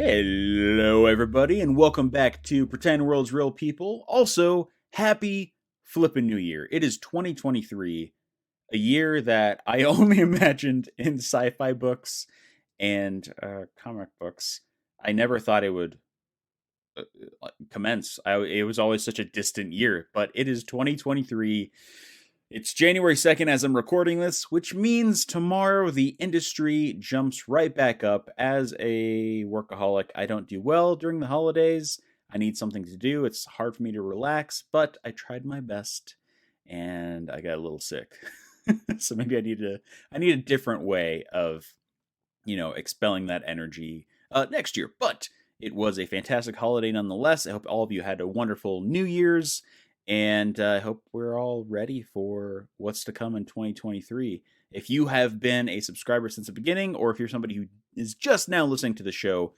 Hello, everybody, and welcome back to Pretend World's Real People. Also, happy flippin' New Year. It is 2023, a year that I only imagined in sci-fi books and comic books. I never thought it would commence. It was always such a distant year, but it is 2023. It's January 2nd as I'm recording this, which means tomorrow the industry jumps right back up. As a workaholic, I don't do well during the holidays. I need something to do. It's hard for me to relax, but I tried my best and I got a little sick. So maybe I need a different way of, expelling that energy next year. But it was a fantastic holiday nonetheless. I hope all of you had a wonderful New Year's. And I hope we're all ready for what's to come in 2023. If you have been a subscriber since the beginning, or if you're somebody who is just now listening to the show,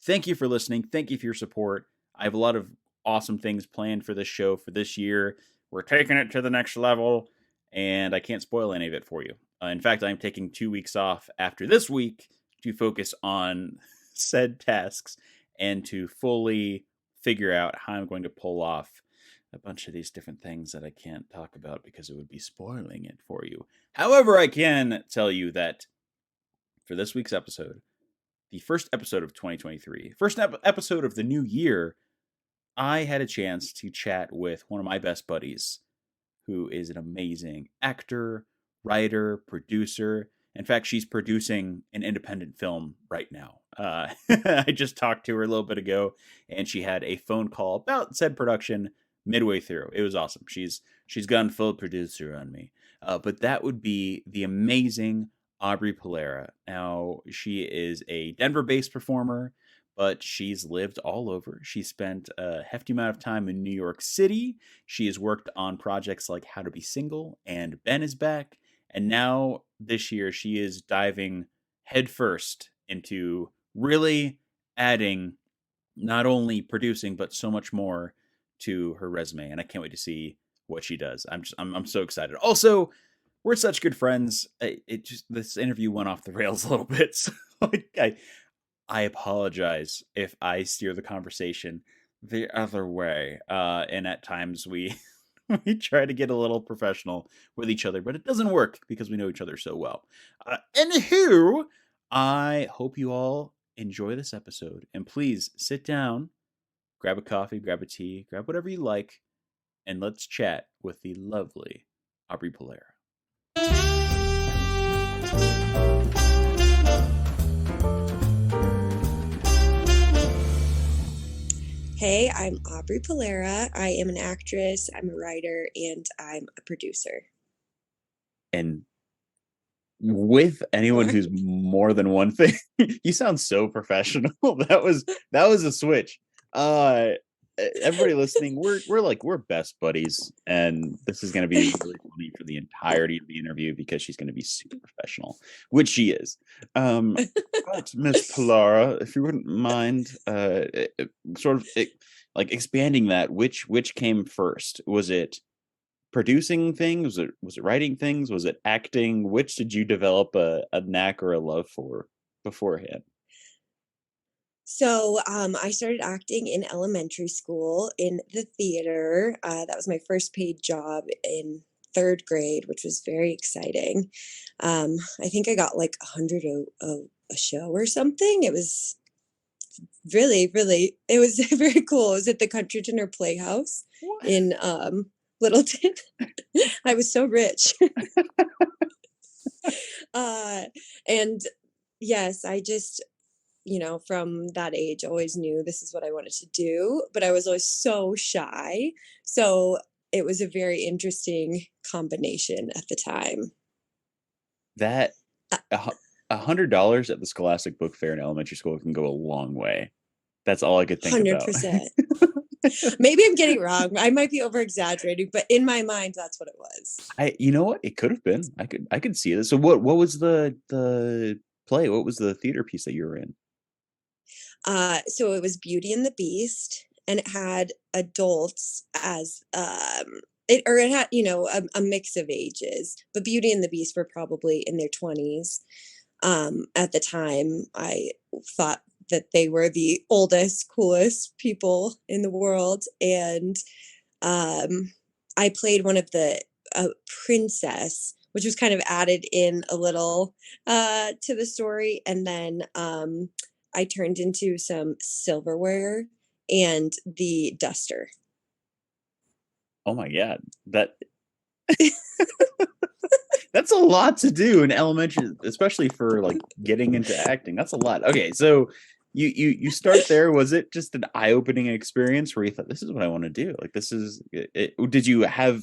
thank you for listening. Thank you for your support. I have a lot of awesome things planned for this show for this year. We're taking it to the next level, and I can't spoil any of it for you. In fact, I'm taking 2 weeks off after this week to focus on said tasks and to fully figure out how I'm going to pull off a bunch of these different things that I can't talk about because it would be spoiling it for you. However, I can tell you that for this week's episode, the first episode of 2023, first episode of the new year, I had a chance to chat with one of my best buddies, who is an amazing actor, writer, producer. In fact, she's producing an independent film right now. I just talked to her a little bit ago, and she had a phone call about said production midway through. It was awesome. She's gone full producer on me. But that would be the amazing Aubry Pullara. Now, she is a Denver-based performer, but she's lived all over. She spent a hefty amount of time in New York City. She has worked on projects like How to Be Single and Ben is Back. And now, this year, she is diving headfirst into really adding not only producing, but so much more to her resume, and I can't wait to see what she does. I'm so excited. Also, we're such good friends. This interview went off the rails a little bit, so I apologize if I steer the conversation the other way. And at times we we try to get a little professional with each other, but it doesn't work because we know each other so well. Anywho, I hope you all enjoy this episode, and please sit down, grab a coffee, grab a tea, grab whatever you like, and let's chat with the lovely Aubry Pullara. Hey, I'm Aubry Pullara. I am an actress, I'm a writer, and I'm a producer. And with anyone who's more than one thing, you sound so professional. That was a switch. Everybody listening, we're best buddies, and this is going to be really funny for the entirety of the interview because she's going to be super professional, which she is. But Miss Pullara, if you wouldn't mind, like expanding that, which came first? Was it producing things? Was it writing things? Was it acting? Which did you develop a knack or a love for beforehand? So I started acting in elementary school in the theater. That was my first paid job in third grade, which was very exciting. I think I got like 100 a show or something. It was really, really, it was very cool. It was at the Country Dinner Playhouse in Littleton. I was so rich. And yes, I just, from that age, always knew this is what I wanted to do, but I was always so shy. So it was a very interesting combination at the time. That $100 at the Scholastic Book Fair in elementary school can go a long way. That's all I could think 100%. Maybe I'm getting it wrong. I might be over exaggerating, but in my mind, that's what it was. You know what? It could have been. I could see this. So what was the play? What was the theater piece that you were in? So it was Beauty and the Beast, and it had adults as it had a mix of ages, but Beauty and the Beast were probably in their 20s. At the time, I thought that they were the oldest, coolest people in the world. And um, I played one of the princess, which was kind of added in a little to the story. And then I turned into some silverware and the duster. Oh my god, that's a lot to do in elementary, especially for like getting into acting. That's a lot. Okay, so you start there. Was it just an eye-opening experience where you thought this is what I want to do? Like this is it, did you have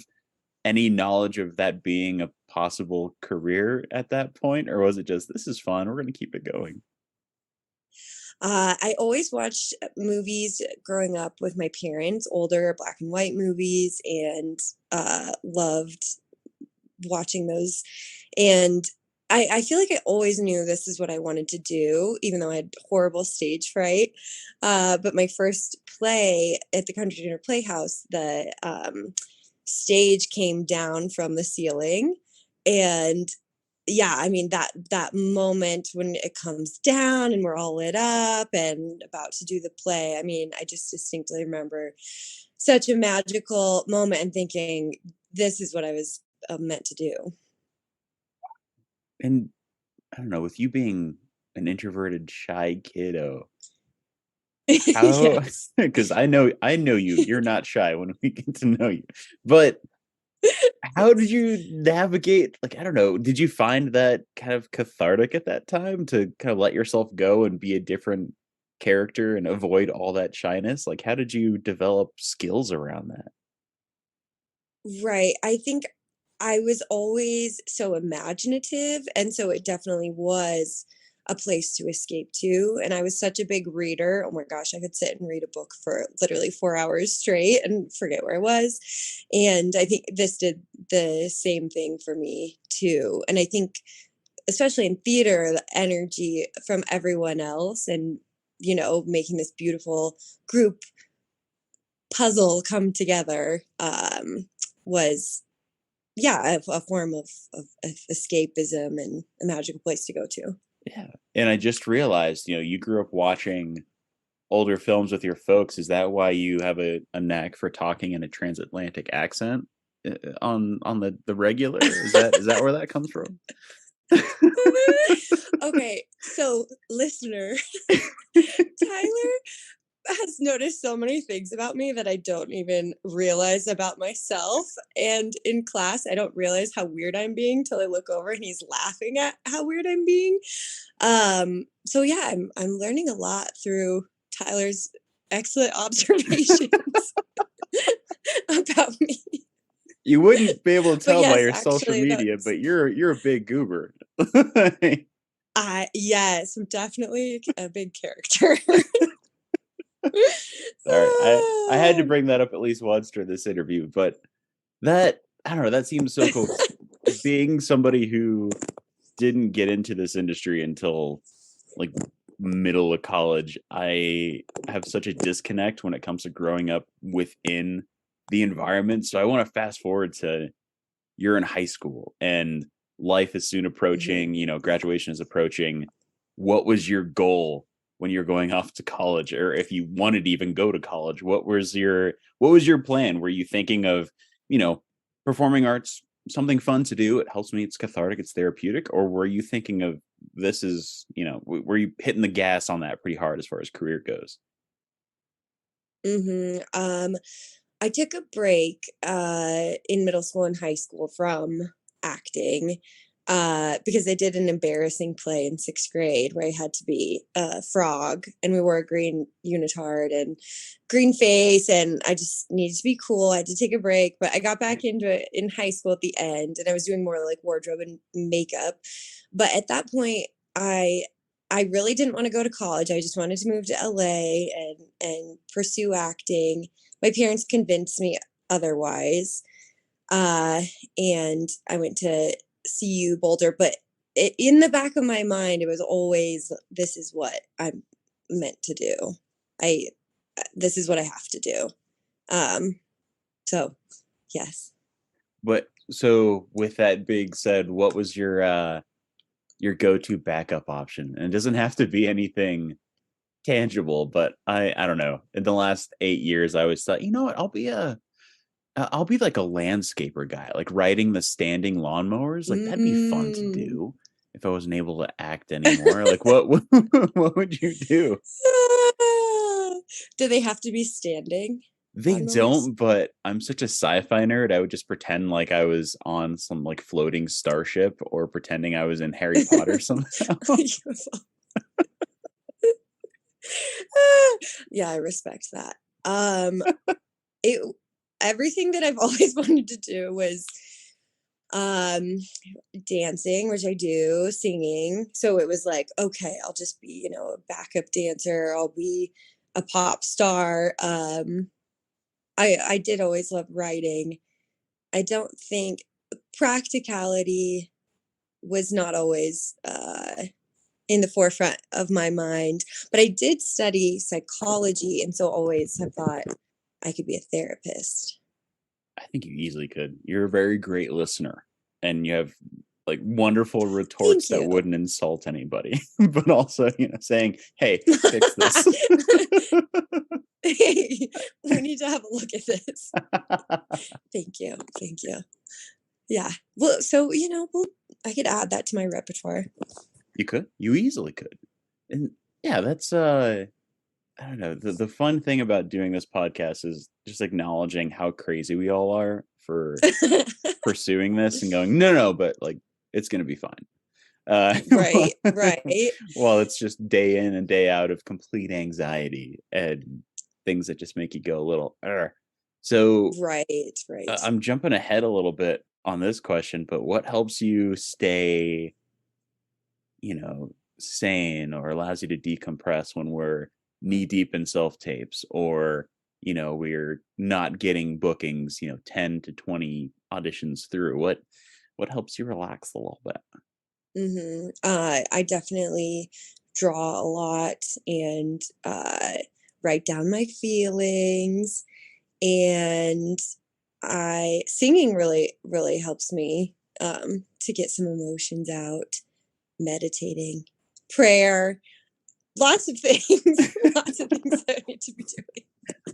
any knowledge of that being a possible career at that point, or was it just this is fun, we're going to keep it going? I always watched movies growing up with my parents, older black and white movies, and loved watching those. And I feel like I always knew this is what I wanted to do, even though I had horrible stage fright. But my first play at the Country Dinner Playhouse, the stage came down from the ceiling, and yeah, I mean that moment when it comes down and we're all lit up and about to do the play. I mean, I just distinctly remember such a magical moment and thinking, this is what I was meant to do. And I don't know, with you being an introverted, shy kiddo, how? Yes. Because I know you're not shy when we get to know you, but how did you navigate? Like, I don't know, did you find that kind of cathartic at that time to kind of let yourself go and be a different character and avoid all that shyness? Like, how did you develop skills around that? Right. I think I was always so imaginative, and so it definitely was a place to escape to. And I was such a big reader. Oh my gosh, I could sit and read a book for literally 4 hours straight and forget where I was. And I think this did the same thing for me too. And I think, especially in theater, the energy from everyone else and, making this beautiful group puzzle come together was, yeah, a form of escapism and a magical place to go to. Yeah. And I just realized, you grew up watching older films with your folks. Is that why you have a knack for talking in a transatlantic accent on the regular? Is that where that comes from? Okay, so listener, Tyler has noticed so many things about me that I don't even realize about myself. And in class, I don't realize how weird I'm being till I look over and he's laughing at how weird I'm being. So yeah, I'm learning a lot through Tyler's excellent observations about me. You wouldn't be able to But tell by yes, your social actually, media, that's but you're a big goober. I yes, I'm definitely a big character. All right, I had to bring that up at least once during this interview, but that I don't know, that seems so cool. 'Cause being somebody who didn't get into this industry until like middle of college, I have such a disconnect when it comes to growing up within the environment. So I want to fast forward to you're in high school and life is soon Mhm. approaching, graduation is approaching. What was your goal when you're going off to college, or if you wanted to even go to college? What was your plan? Were you thinking of, you know, performing arts, something fun to do? It helps me, it's cathartic, it's therapeutic, or were you thinking of this is, were you hitting the gas on that pretty hard as far as career goes? Mhm. I took a break in middle school and high school from acting because I did an embarrassing play in sixth grade where I had to be a frog and we wore a green unitard and green face, and I just needed to be cool. I had to take a break, but I got back into it in high school at the end, and I was doing more like wardrobe and makeup. But at that point, I I really didn't want to go to college. I just wanted to move to LA and pursue acting. My parents convinced me otherwise, uh, and I went to CU Boulder. But in the back of my mind, it was always, "This is what I'm meant to do. I this is what I have to do." Um, so yes. But so with that being said, what was your go-to backup option? And it doesn't have to be anything tangible, but I don't know. In the last 8 years, I always thought, you know what, I'll be like a landscaper guy, like riding the standing lawnmowers. Like that'd be fun to Mm. do if I wasn't able to act anymore. Like what would you do? Do they have to be standing They lawnmowers? don't, but I'm such a sci-fi nerd. I would just pretend like I was on some like floating starship or pretending I was in Harry Potter somehow. Yeah, I respect that. It everything that I've always wanted to do was um dancing, which I do, singing. So it was like, okay, I'll just be, a backup dancer, I'll be a pop star. I did always love writing. I don't think practicality was not always in the forefront of my mind, but I did study psychology, and so always have thought I could be a therapist. I think you easily could. You're a very great listener, and you have like wonderful retorts Thank that you. wouldn't insult anybody, but also, saying, "Hey, fix this." Hey, we need to have a look at this. Thank you. Thank you. Yeah. Well, so, I could add that to my repertoire. You could. You easily could. And yeah, that's I don't know. The fun thing about doing this podcast is just acknowledging how crazy we all are for pursuing this and going, no, no, but like it's gonna be fine. Uh, Right, right, well, it's just day in and day out of complete anxiety and things that just make you go a little. "Arr." So right, right. I'm jumping ahead a little bit on this question, but what helps you stay, sane or allows you to decompress when we're knee deep in self tapes or, we're not getting bookings, 10 to 20 auditions through? What helps you relax a little bit? I definitely draw a lot and write down my feelings, and I singing really really helps me to get some emotions out. Meditating, prayer, lots of things, lots of things that I need to be doing.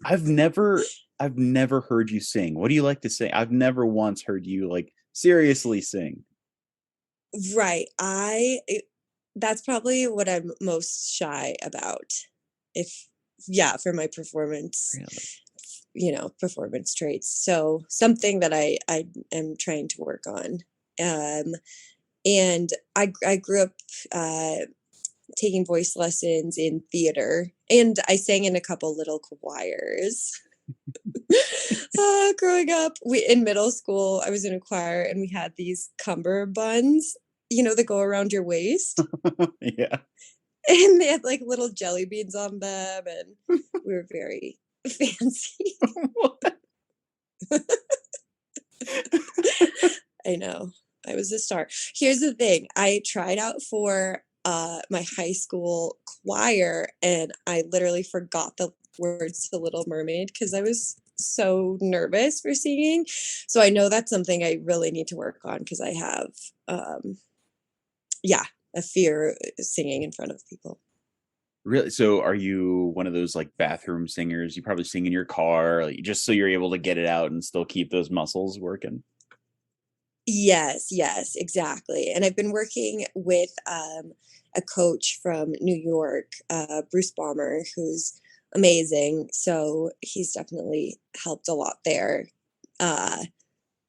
I've never I've never heard you sing. What do you like to sing? I've never once heard you like seriously sing. Right. That's probably what I'm most shy about. If Yeah, for my performance, Really? performance traits. So something that I am trying to work on. Um, and I grew up taking voice lessons in theater, and I sang in a couple little choirs. Growing up, we in middle school, I was in a choir, and we had these cummerbunds, that go around your waist, Yeah. and they had like little jelly beans on them, and we were very fancy. What? I know. I was a star. Here's the thing, I tried out for, my high school choir, and I literally forgot the words to Little Mermaid because I was so nervous for singing. So I know that's something I really need to work on because I have, um, yeah, a fear singing in front of people. Really? So are you one of those like bathroom singers? You probably sing in your car, like, just so you're able to get it out and still keep those muscles working. Yes, yes, exactly. And I've been working with a coach from New York, Bruce Bomber, who's amazing. So he's definitely helped a lot there. Uh,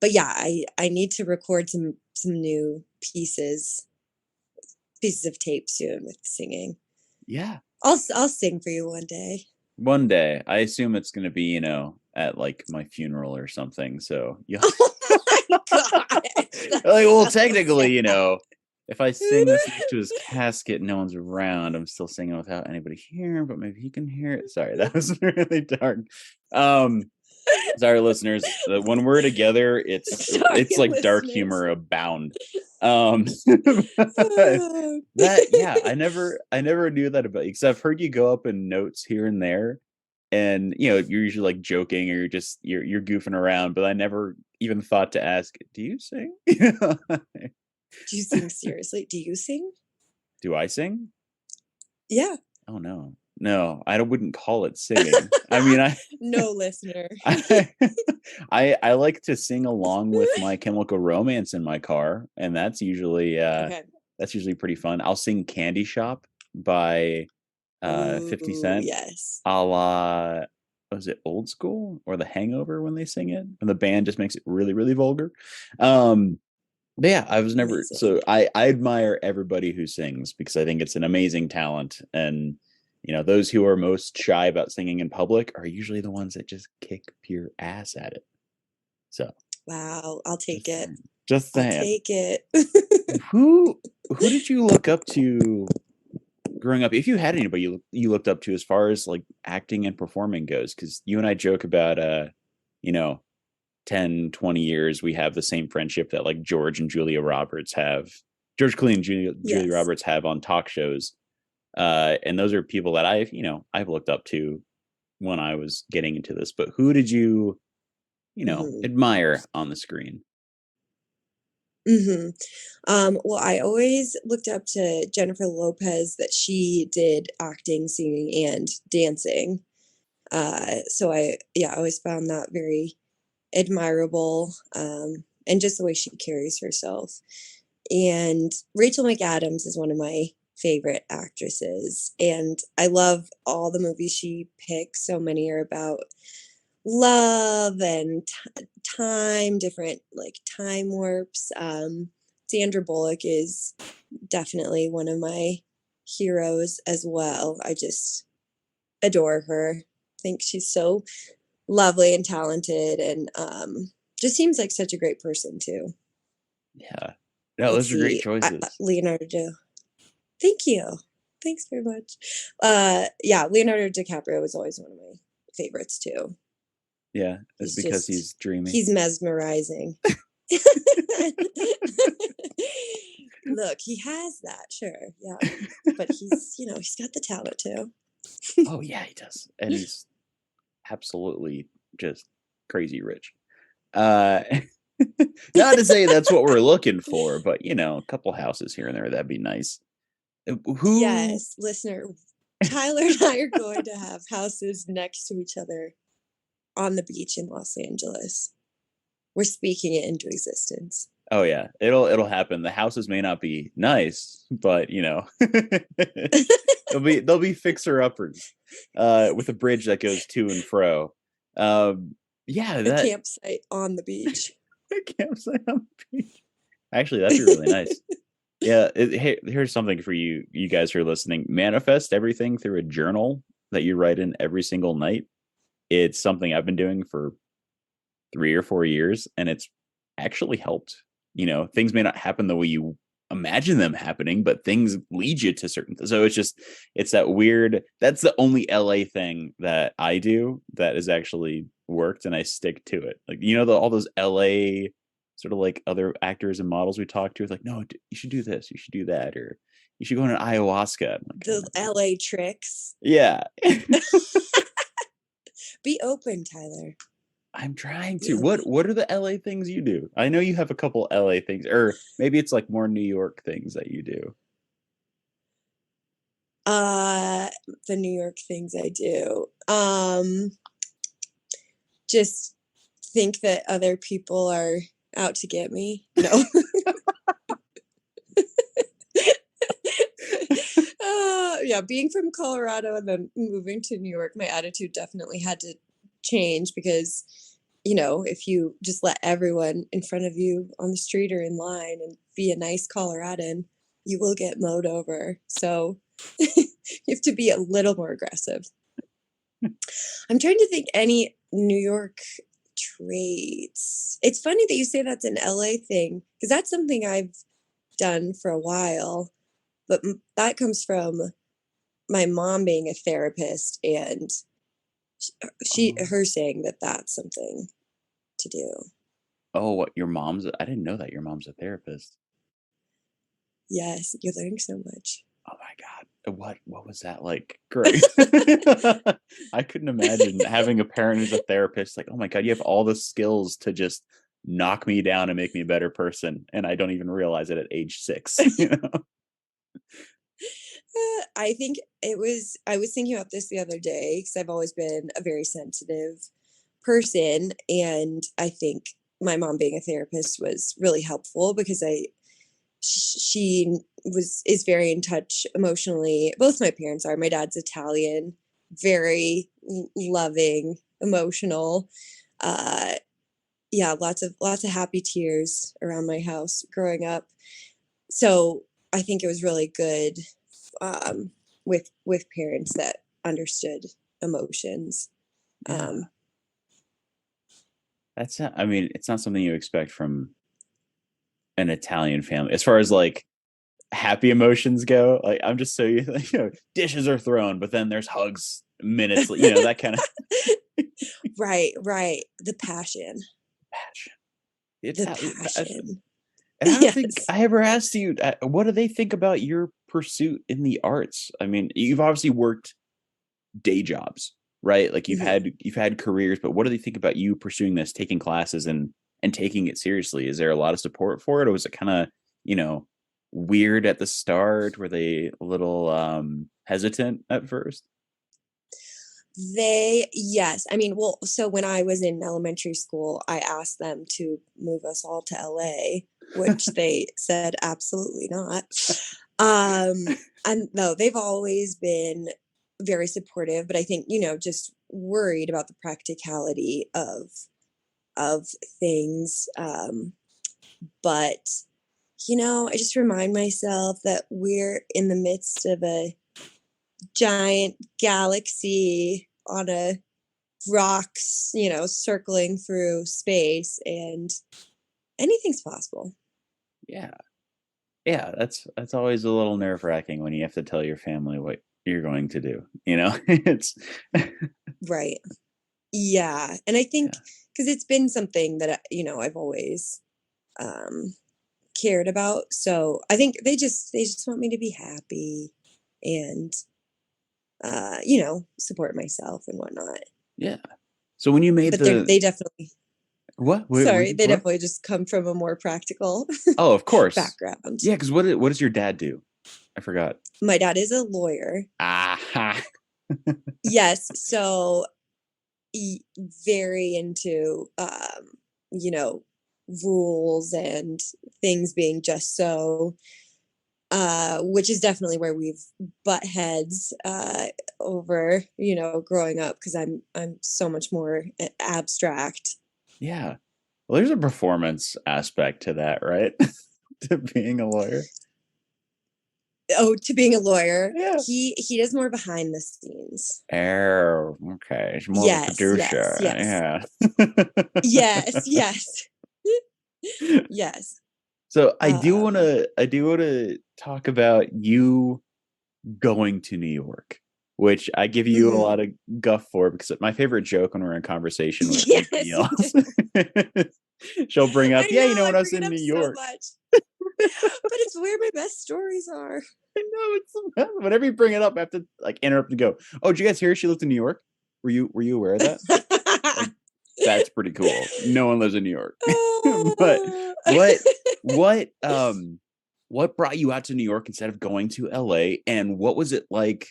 but yeah, I need to record some new pieces of tape soon with singing. Yeah. I'll sing for you one day. One day. I assume it's gonna be, at like my funeral or something. So yeah. Oh my gosh, Like, that's well, so technically, sad. if I sing this next to his casket, no one's around. I'm still singing without anybody hearing, but maybe he can hear it. Sorry, that was really dark. Um, Sorry, listeners. When we're together, Sorry, it's like dark listeners. humor abound. That yeah, I never knew that about you because I've heard you go up in notes here and there, and you're usually like joking or you're goofing around, but I never even thought to ask, do you sing? Do you sing seriously? Do you sing? Do I sing? Yeah. Oh no. No, I wouldn't call it singing. I mean, No, listener. I, I like to sing along with My Chemical Romance in my car, and Okay. that's usually pretty fun. I'll sing Candy Shop by 50 Ooh, Cent, yes. a la, was it Old School or The Hangover when they sing it? And the band just makes it really, really vulgar. But yeah, I was never, Amazing. so I admire everybody who sings because I think it's an amazing talent. And, those who are most shy about singing in public are usually the ones that just kick pure ass at it. So Wow, I'll take just it. saying. Just I'll saying. take it. Who did you look up to growing up? If you had anybody you looked up to as far as like acting and performing goes, because you and I joke about you know, 10, 20 years we have the same friendship that like George and Julia Roberts have. George Clooney and Julia Yes. Roberts have on talk shows. And those are people that I've looked up to when I was getting into this. But who did you, Mhm. admire on the screen? Mhm. Well, I always looked up to Jennifer Lopez that she did acting, singing, and dancing. So I always found that very admirable, and just the way she carries herself. And Rachel McAdams is one of my favorite actresses, and I love all the movies she picks. So many are about love and time, different like time warps. Sandra Bullock is definitely one of my heroes as well. I just adore her. I think she's so lovely and talented, and just seems like such a great person too. Yeah. No, Let's those are great see, choices. Leonardo. Thank you. Thanks very much. Yeah, Leonardo DiCaprio was always one of my favorites too. Yeah, it's He's because just he's dreamy. he's mesmerizing. Look, he has that, sure, yeah. But he's got the talent too. Oh yeah, he does. And he's absolutely just crazy rich. Uh Not to say that's what we're looking for, but a couple houses here and there, that'd be nice. Who Yes, listener, Tyler and I are going to have houses next to each other on the beach in Los Angeles. We're speaking it into existence. Oh yeah, it'll happen. The houses may not be nice, but they'll be fixer uppers with a bridge that goes to and fro. Yeah, A that campsite on the beach. campsite on the beach. Actually, that'd be really nice. Yeah, here's something for you guys who are listening. Manifest everything through a journal that you write in every single night. It's something I've been doing for 3 or 4 years, and it's actually helped. Things may not happen the way you imagine them happening, but things lead you to certain. So it's that weird. That's the only LA thing that I do that has actually worked, and I stick to it. Like all those LA sort of like other actors and models we talk to. It's like, no, you should do this, you should do that, or you should go on an ayahuasca. I'm like, The LA tricks. yeah. Be open, Tyler. I'm trying Be to. What open. what are the LA things you do? I know you have a couple LA things, or maybe it's like more New York things that you do. Uh, the New York things I do. Just think that other people are out to get me. No. Yeah, being from Colorado and then moving to New York, my attitude definitely had to change because, if you just let everyone in front of you on the street or in line and be a nice Coloradan, you will get mowed over. So you have to be a little more aggressive. I'm trying to think any New York traits. It's funny that you say that's an LA thing because that's something I've done for a while, but that comes from my mom being a therapist and Oh, her saying that that's something to do. oh, what your mom's? I didn't know that your mom's a therapist. Yes, you're learning so much. Oh my God, what was that like? Great. I couldn't imagine having a parent who's a therapist. Like, oh my God, you have all the skills to just knock me down and make me a better person, and I don't even realize it at age 6. I think I was thinking about this the other day because I've always been a very sensitive person. And I think my mom being a therapist was really helpful because she is very in touch emotionally. Both my parents are. My dad's Italian, very loving, emotional. Uh, yeah, lots of happy tears around my house growing up. So I think it was really good um, with parents that understood emotions. Yeah. Um, That's not, I mean, it's not something you expect from an Italian family as far as like happy emotions go. Like I'm just so dishes are thrown, but then there's hugs minutes, that kind of right, right. The passion, passion. It's the passion. and I don't think Yes. I ever asked you what do they think about your pursuit in the arts? I mean, you've obviously worked day jobs, right? Like Mhm. you've had careers, but what do they think about you pursuing this, taking classes and taking it seriously? Is there a lot of support for it, or was it kind of weird at the start? Were they a little hesitant at first? Yes. I mean, well, so when I was in elementary school, I asked them to move us all to LA, which they said absolutely not. And no, they've always been very supportive, but I think, just worried about the practicality of things. But I just remind myself that we're in the midst of a giant galaxy on a rocks, circling through space, and anything's possible. Yeah, yeah. That's always a little nerve wracking when you have to tell your family what you're going to do. It's Right. Yeah. And I think yeah, because it's been something that, I've always um, cared about. So I think they just want me to be happy and, support myself and whatnot. yeah. So when you made But the they definitely, what? sorry, they What? definitely just come from a more practical Oh, of course. background. Yeah, because what does your dad do? I forgot. My dad is a lawyer. Ah, Yes. So very into you know rules and things being just so, which is definitely where we've butt heads over growing up because I'm so much more abstract. yeah. Well, there's a performance aspect to that, right? To being a lawyer. Oh, to being a lawyer, Yeah. he does more behind the scenes. Oh, okay. It's more of a Yes, yes, producer. yes, Yeah. yes, yes. Yes. So um I do wanna talk about you going to New York, which I give you a lot mhm. of guff for because my favorite joke when we're in conversation with anybody Yes, you do. else, she'll bring up, I yeah, know, I when I was bring it in up New so York. much, but it's where my best stories are. I know it's the best. Whenever you bring it up, I have to like interrupt and go, "Oh, did you guys hear she lived in New York? Were you aware of that? Like, that's pretty cool. No one lives in New York." But what what um what brought you out to New York instead of going to LA? And what was it like,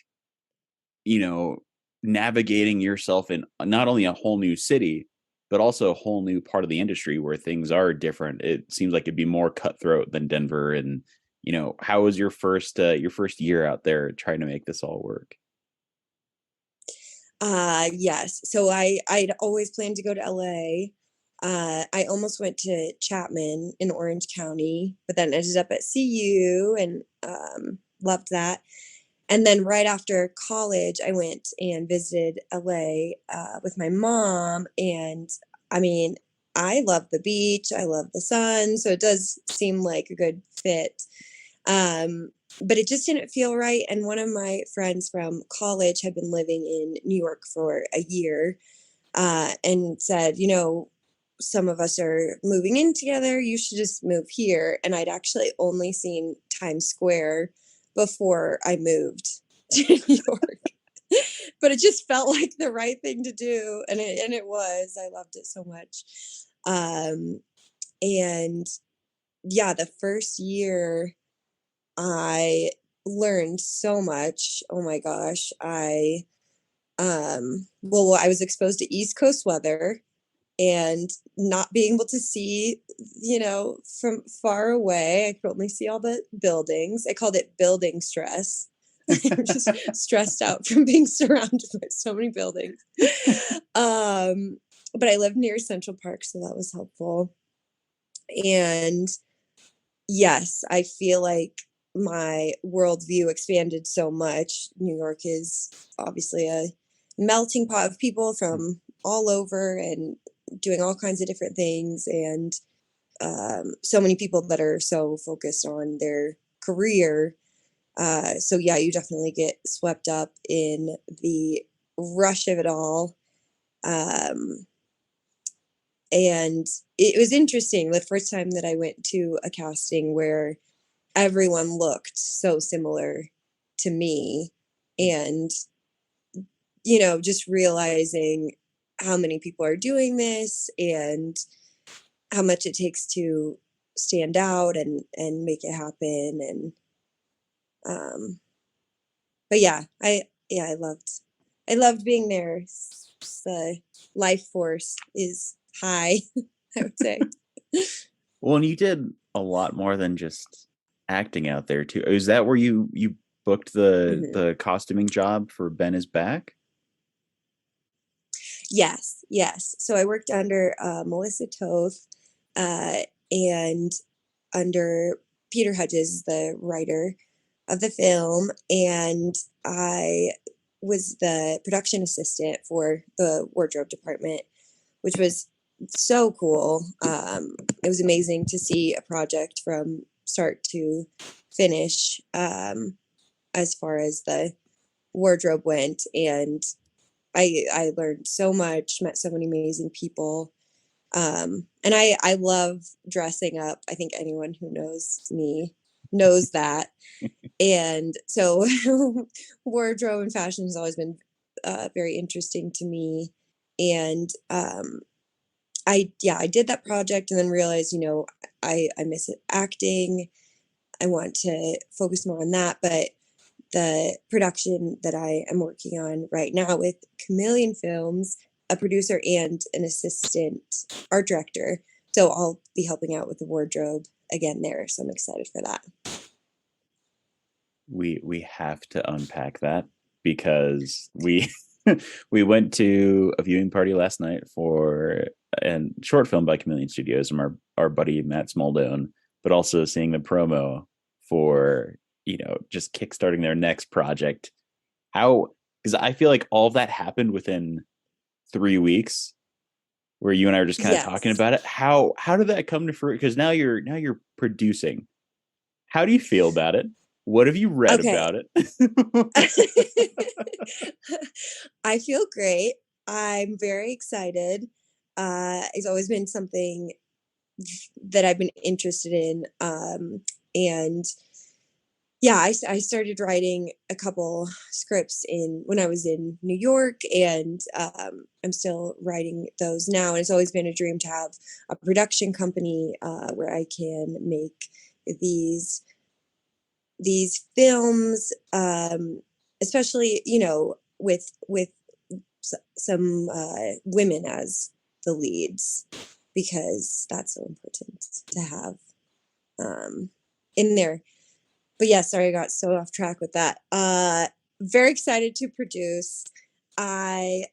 you know, navigating yourself in not only a whole new city, but also a whole new part of the industry where things are different? It seems like it'd be more cutthroat than Denver. And how was your first year out there trying to make this all work? Yes. So I'd always planned to go to LA. I almost went to Chapman in Orange County, but then ended up at CU and loved that. And then right after college, I went and visited LA with my mom. And I mean, I love the beach, I love the sun. So it does seem like a good fit. Um, but it just didn't feel right. And one of my friends from college had been living in New York for a year and said, some of us are moving in together. You should just move here. And I'd actually only seen Times Square before I moved to New York. But it just felt like the right thing to do. And it was. I loved it so much. Um, and yeah, the first year I learned so much. Oh my gosh. Well, I was exposed to East Coast weather and not being able to see, from far away. I could only see all the buildings. I called it building stress. I'm just stressed out from being surrounded by so many buildings. Um, but I lived near Central Park, so that was helpful. And yes, I feel like my worldview expanded so much. New York is obviously a melting pot of people from all over and doing all kinds of different things. And so many people that are so focused on their career. So, yeah, you definitely get swept up in the rush of it all. Um, and it was interesting the first time that I went to a casting where everyone looked so similar to me, and just realizing how many people are doing this and how much it takes to stand out and make it happen. And but I loved being there. The life force is high. I would say. Well, and you did a lot more than just acting out there too. Is that where you booked the Mhm. the costuming job for Ben is Back? Yes, yes. So I worked under Melissa Toth, and under Peter Hudges, the writer of the film, and I was the production assistant for the wardrobe department, which was so cool. It was amazing to see a project from start to finish, as far as the wardrobe went, and I learned so much, met so many amazing people. And I love dressing up. I think anyone who knows me knows that. And so wardrobe and fashion has always been very interesting to me. And I did that project and then realized, I miss it acting. I want to focus more on that. But the production that I am working on right now with Chameleon Films, a producer and an assistant art director. So I'll be helping out with the wardrobe again there. So I'm excited for that. We have to unpack that because we we went to a viewing party last night for a short film by Chameleon Studios and our buddy Matt Smaldone, but also seeing the promo for just kickstarting their next project. How, because I feel like all of that happened within 3 weeks, where you and I were just kind of talking Yes. about it. How did that come to fruition? Because now you're producing. How do you feel about it? What have you read Okay. about it? I feel great. I'm very excited. It's always been something that I've been interested in. And yeah, I started writing a couple scripts in when I was in New York, and I'm still writing those now. And it's always been a dream to have a production company where I can make these these films, especially with some women as the leads, because that's so important to have in there. But yeah, sorry, I got so off track with that. Very excited to produce. I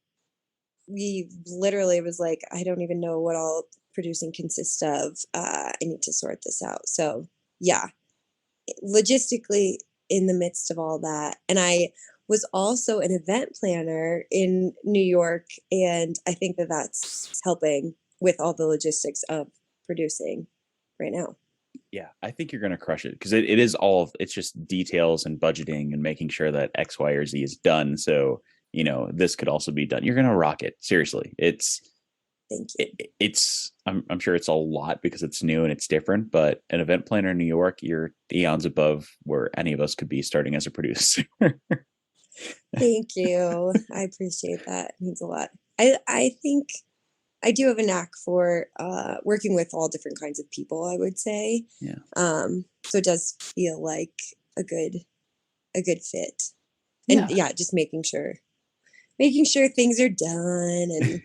We literally was like, I don't even know what all producing consists of. I need to sort this out. So yeah, logistically in the midst of all that. And I was also an event planner in New York, and I think that that's helping with all the logistics of producing right now. Yeah, I think you're going to crush it because it's just details and budgeting and making sure that X, Y, or Z is done. So, this could also be done. You're going to rock it. Seriously. Thank you. I'm sure it's a lot because it's new and it's different, but an event planner in New York, you're eons above where any of us could be starting as a producer. Thank you. I appreciate that. It means a lot. I think I do have a knack for working with all different kinds of people, I would say. Yeah. So it does feel like a good a good fit. And Yeah. yeah, just making sure things are done and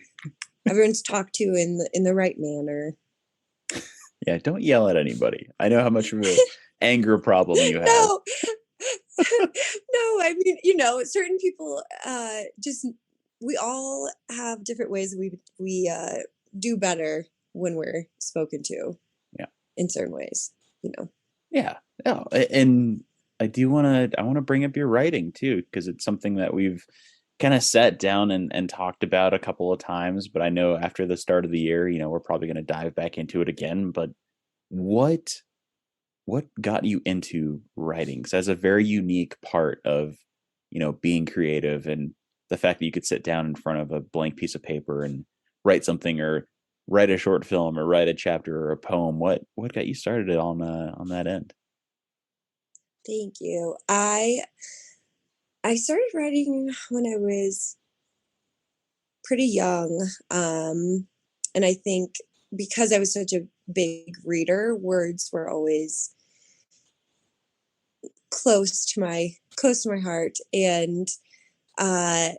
everyone's talked to in the right manner. Yeah, don't yell at anybody. I know how much of a anger problem you have. No, no, I mean, certain people just we all have different ways we do better when we're spoken to Yeah. in certain ways. Yeah. No, and I want to bring up your writing too, because it's something that we've kind of sat down and talked about a couple of times, but I know after the start of the year, we're probably going to dive back into it again. But what what got you into writing? Because that's a very unique part of, being creative, and the fact that you could sit down in front of a blank piece of paper and write something, or write a short film, or write a chapter or a poem. What got you started on that end? Thank you. I started writing when I was pretty young. And I think because I was such a big reader, words were always close to my heart. And uh,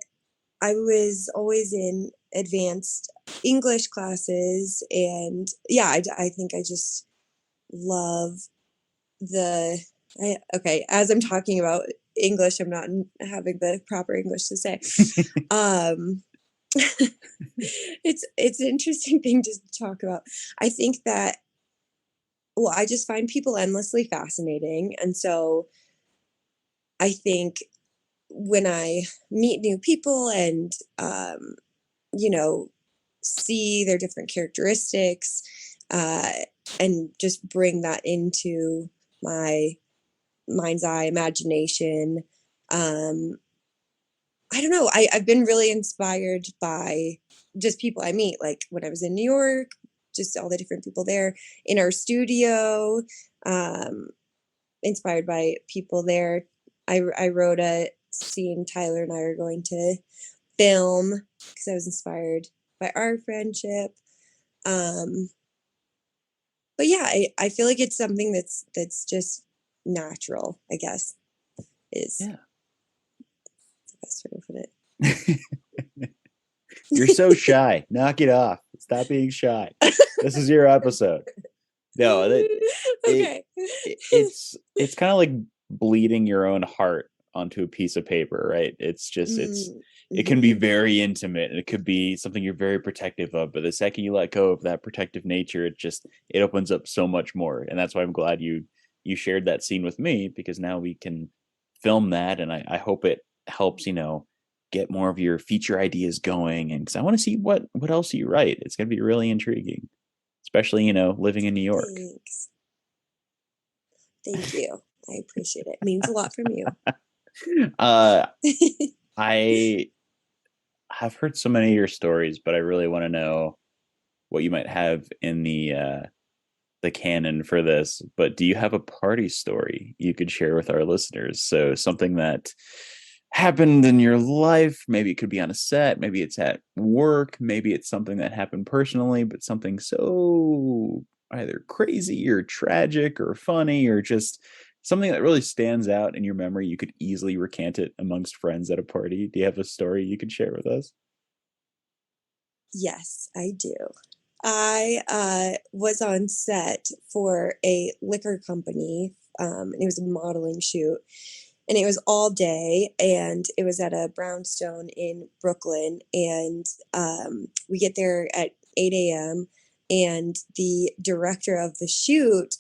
I was always in advanced English classes, and yeah, I think I just love the. Okay, as I'm talking about English, I'm not having the proper English to say. Um, it's an interesting thing to talk about. I think that well, I just find people endlessly fascinating, and so I think when I meet new people and you know see their different characteristics uh, and just bring that into my mind's eye imagination. Um, I don't know. I've been really inspired by just people I meet, like when I was in New York, just all the different people there in our studio, um, inspired by people there. I wrote a scene Tyler and I are going to film because I was inspired by our friendship. Um, but yeah, I feel like it's something that's just natural, I guess, is Yeah. the best way to put it. You're so shy. Knock it off. Stop being shy. This is your episode. No, it, Okay. it's kind of like bleeding your own heart onto a piece of paper, right? Mm, It can be mhm. very intimate, and it could be something you're very protective of, but the second you let go of that protective nature, it opens up so much more. And that's why I'm glad you shared that scene with me, because now we can film that, and I hope it helps, get more of your feature ideas going. And because I want to see what else you write. It's going to be really intriguing, especially, living in New York. Thanks. Thank you. I appreciate it. Means a lot from you. uh I have heard so many of your stories, but I really want to know what you might have in the canon for this. But do you have a party story you could share with our listeners? So something that happened in your life, maybe it could be on a set, maybe it's at work, maybe it's something that happened personally, but something so either crazy or tragic or funny, or just something that really stands out in your memory. You could easily recant it amongst friends at a party. Do you have a story you could share with us? Yes, I do. I was on set for a liquor company, and it was a modeling shoot, and it was all day, and it was at a brownstone in Brooklyn, and we get there at 8 a.m., and the director of the shoot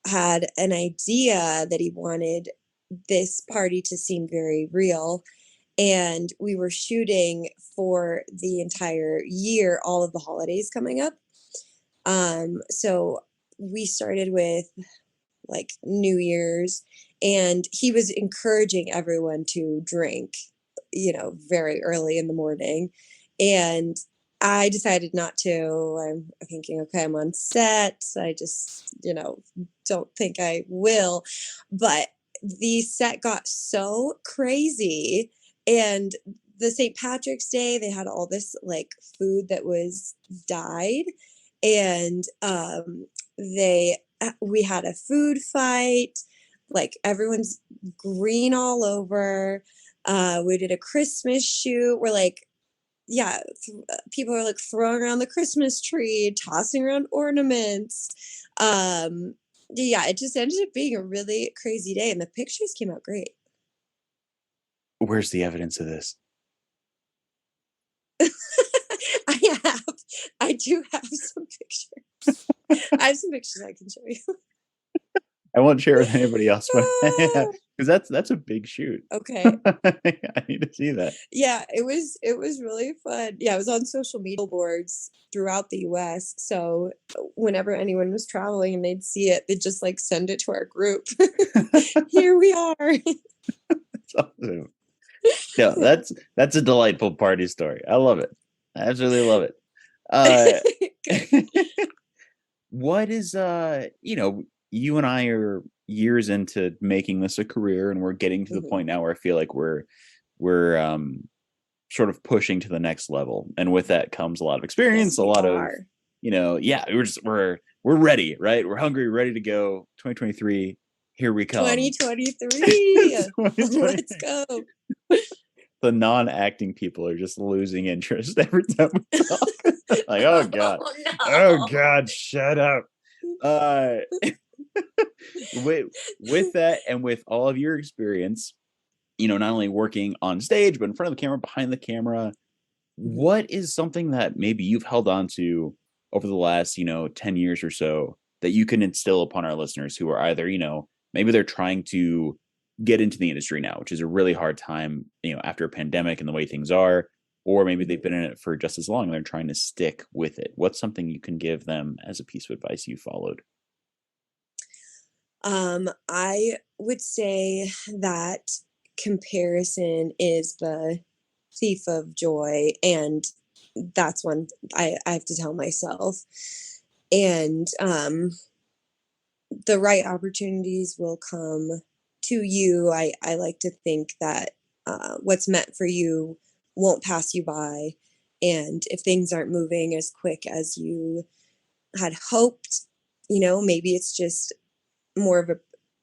had an idea that he wanted this party to seem very real, and we were shooting for the entire year, all of the holidays coming up. So we started with like New Year's, and he was encouraging everyone to drink, very early in the morning. And I decided not to. I'm thinking, okay, I'm on set. So I just, don't think I will. But the set got so crazy. And the St. Patrick's Day, they had all this like food that was dyed. And they we had a food fight. Like everyone's green all over. We did a Christmas shoot where like, yeah, people are like throwing around the Christmas tree, tossing around ornaments. Um, yeah, it just ended up being a really crazy day, and the pictures came out great. Where's the evidence of this? I have, I do have some pictures. I have some pictures I can show you. I won't share with anybody else, but because that's a big shoot. Okay. I need to see that. Yeah, it was really fun. Yeah, it was on social media boards throughout the US. So whenever anyone was traveling and they'd see it, they'd just like send it to our group. Here we are. That's awesome. No, that's a delightful party story. I love it. I absolutely love it. What is you and I are years into making this a career, and we're getting to the Mhm. point now where I feel like we're sort of pushing to the next level, and with that comes a lot of experience, Yes, a we lot of are. yeah, we're ready, right? We're hungry, ready to go. 2023, here we come. 2023. Let's 2023. go. The non-acting people are just losing interest every time we talk. Like, oh Oh god, shut up. Uh, with that, and with all of your experience, not only working on stage, but in front of the camera, behind the camera, no. Mhm. what is something that maybe you've held on to over the last, 10 years or so that you can instill upon our listeners who are either, maybe they're trying to get into the industry now, which is a really hard time, after a pandemic and the way things are, or maybe they've Mhm. been in it for just as long and they're trying to stick with it. What's something you can give them as a piece of advice you followed? I would say that comparison is the thief of joy, and that's one I have to tell myself. And the right opportunities will come to you. I like to think that what's meant for you won't pass you by. And if things aren't moving as quick as you had hoped, maybe it's just more of a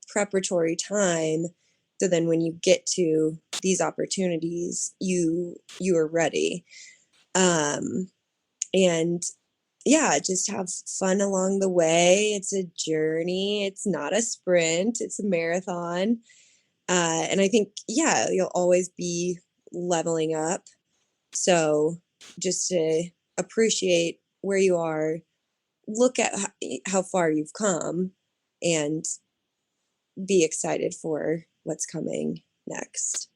preparatory time. So then when you get to these opportunities, you are ready. Um, and yeah, just have fun along the way. It's a journey. It's not a sprint. It's a marathon. And I think, yeah, you'll always be leveling up. So just to appreciate where you are, look at how far you've come, and be excited for what's coming next.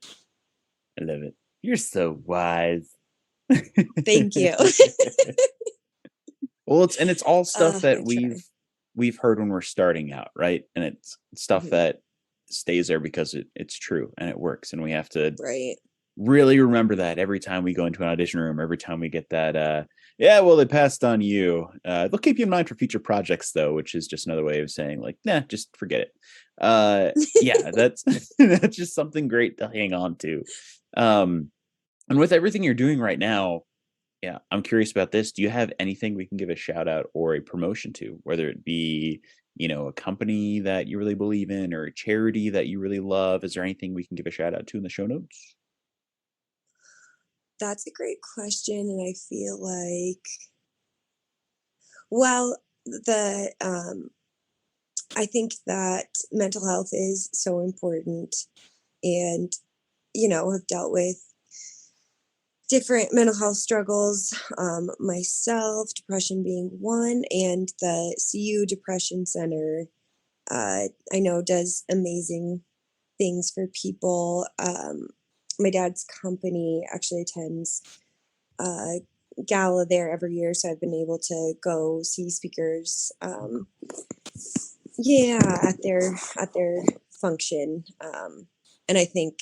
I love it. You're so wise. Thank you. Well, it's all stuff that I try. we've heard when we're starting out, right? And it's stuff Mhm. that stays there because it's true and it works, and we have to Right. really remember that every time we go into an audition room, every time we get that yeah, well, they passed on you. They'll keep you in mind for future projects though, which is just another way of saying like, nah, just forget it. Yeah, that's that's just something great to hang on to. Um and with everything you're doing right now, yeah, I'm curious about this. Do you have anything we can give a shout out or a promotion to, whether it be, a company that you really believe in or a charity that you really love? Is there anything we can give a shout out to in the show notes? That's a great question, and I feel like, well, the I think that mental health is so important, and have dealt with different mental health struggles myself, depression being one, and the CU Depression Center. I know does amazing things for people. My dad's company actually attends a gala there every year, so I've been able to go see speakers. Yeah, at their function, and I think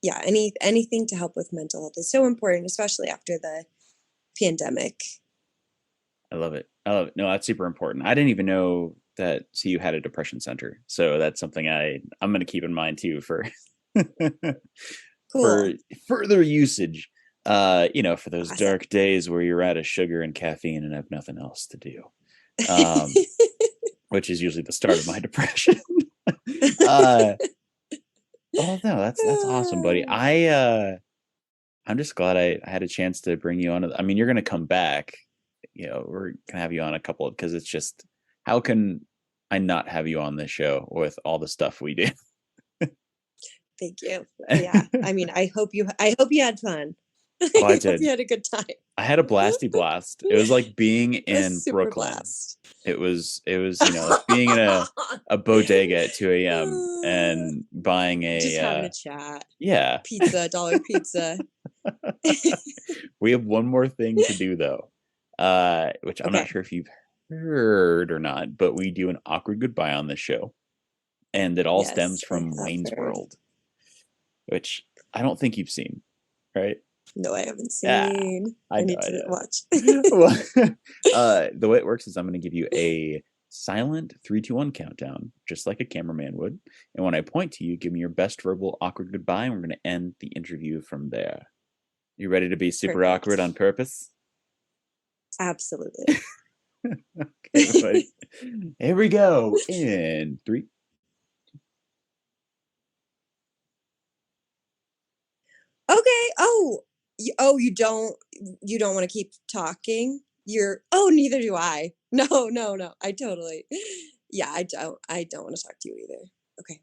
yeah, anything to help with mental health is so important, especially after the pandemic. I love it. I love it. No, that's super important. I didn't even know that CU had a depression center. So that's something I'm going to keep in mind too for for Cool, further usage. For those awesome. dark days where you're out of sugar and caffeine and have nothing else to do. Um, which is usually the start of my depression. uh, oh no, that's awesome, buddy. I'm just glad I had a chance to bring you on. I mean, you're gonna come back. We're gonna have you on a couple because it's just how can I not have you on this show with all the stuff we do? Thank you. Yeah. I mean, I hope you had fun. Oh, I I hope you did. had a good time. I had a blasty blast. It was like being A in super Brooklyn. blast. It was like being in a bodega at 2 a.m. and buying Just having a a chat. yeah. Pizza, dollar pizza. We have one more thing to do though, which I'm not Okay, sure if you've heard or not, but we do an awkward goodbye on this show, and it all stems yes, I from have Wayne's heard. World, which I don't think you've seen, right? No, I haven't Ah, seen. I I know, need I to know. watch. Well, the way it works is I'm going to give you a silent 3, 2, 1 countdown, just like a cameraman would. And when I point to you, give me your best verbal awkward goodbye, and we're going to end the interview from there. You ready to be super awkward on Perfect. purpose? Absolutely. Okay, buddy. Here we go. In 3. Okay. Oh, you don't want to keep talking? Neither do I. No, no, no. I totally. Yeah, I don't want to talk to you either. Okay.